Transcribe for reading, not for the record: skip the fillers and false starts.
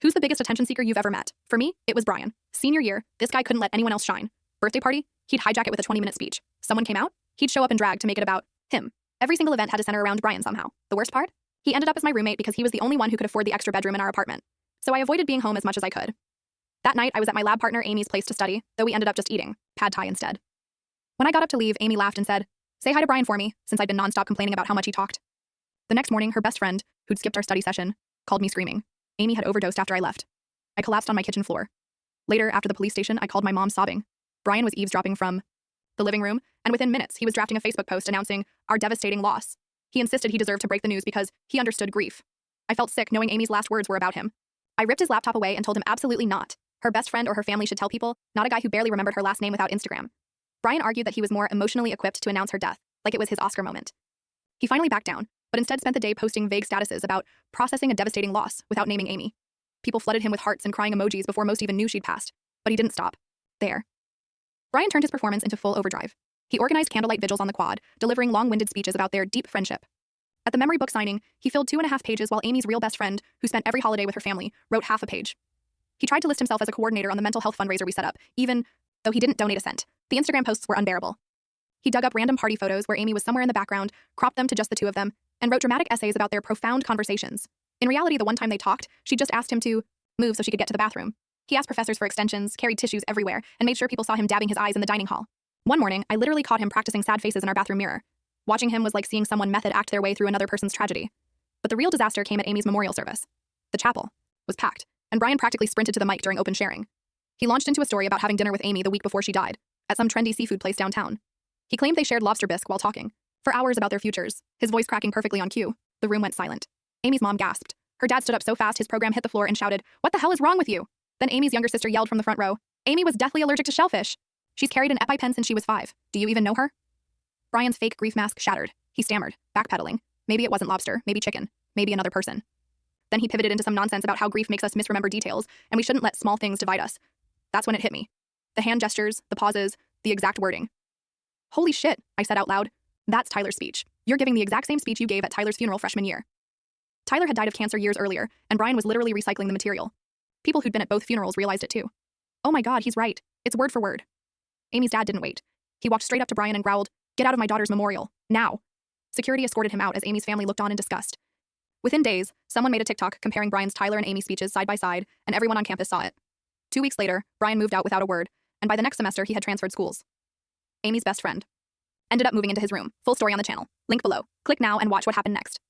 Who's the biggest attention seeker you've ever met? For me, it was Brian. Senior year, this guy couldn't let anyone else shine. Birthday party, he'd hijack it with a 20-minute speech. Someone came out, he'd show up in drag to make it about him. Every single event had to center around Brian somehow. The worst part? He ended up as my roommate because he was the only one who could afford the extra bedroom in our apartment. So I avoided being home as much as I could. That night, I was at my lab partner Amy's place to study, though we ended up just eating pad thai instead. When I got up to leave, Amy laughed and said, "Say hi to Brian for me," since I'd been nonstop complaining about how much he talked. The next morning, her best friend, who'd skipped our study session, called me screaming. Amy had overdosed after I left. I collapsed on my kitchen floor. Later, after the police station, I called my mom sobbing. Brian was eavesdropping from the living room, and within minutes, he was drafting a Facebook post announcing our devastating loss. He insisted he deserved to break the news because he understood grief. I felt sick knowing Amy's last words were about him. I ripped his laptop away and told him absolutely not. Her best friend or her family should tell people, not a guy who barely remembered her last name without Instagram. Brian argued that he was more emotionally equipped to announce her death, like it was his Oscar moment. He finally backed down, but instead spent the day posting vague statuses about processing a devastating loss without naming Amy. People flooded him with hearts and crying emojis before most even knew she'd passed, but he didn't stop. There. Brian turned his performance into full overdrive. He organized candlelight vigils on the quad, delivering long-winded speeches about their deep friendship. At the memory book signing, he filled 2.5 pages while Amy's real best friend, who spent every holiday with her family, wrote half a page. He tried to list himself as a coordinator on the mental health fundraiser we set up, even though he didn't donate a cent. The Instagram posts were unbearable. He dug up random party photos where Amy was somewhere in the background, cropped them to just the two of them, and wrote dramatic essays about their profound conversations. In reality, the one time they talked, she just asked him to move so she could get to the bathroom. He asked professors for extensions, carried tissues everywhere, and made sure people saw him dabbing his eyes in the dining hall. One morning, I literally caught him practicing sad faces in our bathroom mirror. Watching him was like seeing someone method act their way through another person's tragedy. But the real disaster came at Amy's memorial service. The chapel was packed, and Brian practically sprinted to the mic during open sharing. He launched into a story about having dinner with Amy the week before she died, at some trendy seafood place downtown. He claimed they shared lobster bisque while talking, for hours about their futures, his voice cracking perfectly on cue. The room went silent. Amy's mom gasped. Her dad stood up so fast his program hit the floor and shouted, "What the hell is wrong with you?" Then Amy's younger sister yelled from the front row, "Amy was deathly allergic to shellfish. She's carried an EpiPen since she was 5. Do you even know her?" Brian's fake grief mask shattered. He stammered, backpedaling. Maybe it wasn't lobster, maybe chicken, maybe another person. Then he pivoted into some nonsense about how grief makes us misremember details, and we shouldn't let small things divide us. That's when it hit me. The hand gestures, the pauses, the exact wording. "Holy shit," I said out loud. "That's Tyler's speech. You're giving the exact same speech you gave at Tyler's funeral freshman year." Tyler had died of cancer years earlier, and Brian was literally recycling the material. People who'd been at both funerals realized it too. "Oh my god, he's right. It's word for word." Amy's dad didn't wait. He walked straight up to Brian and growled, "Get out of my daughter's memorial, now." Security escorted him out as Amy's family looked on in disgust. Within days, someone made a TikTok comparing Brian's Tyler and Amy speeches side by side, and everyone on campus saw it. 2 weeks later, Brian moved out without a word, and by the next semester he had transferred schools. Amy's best friend ended up moving into his room. Full story on the channel. Link below. Click now and watch what happened next.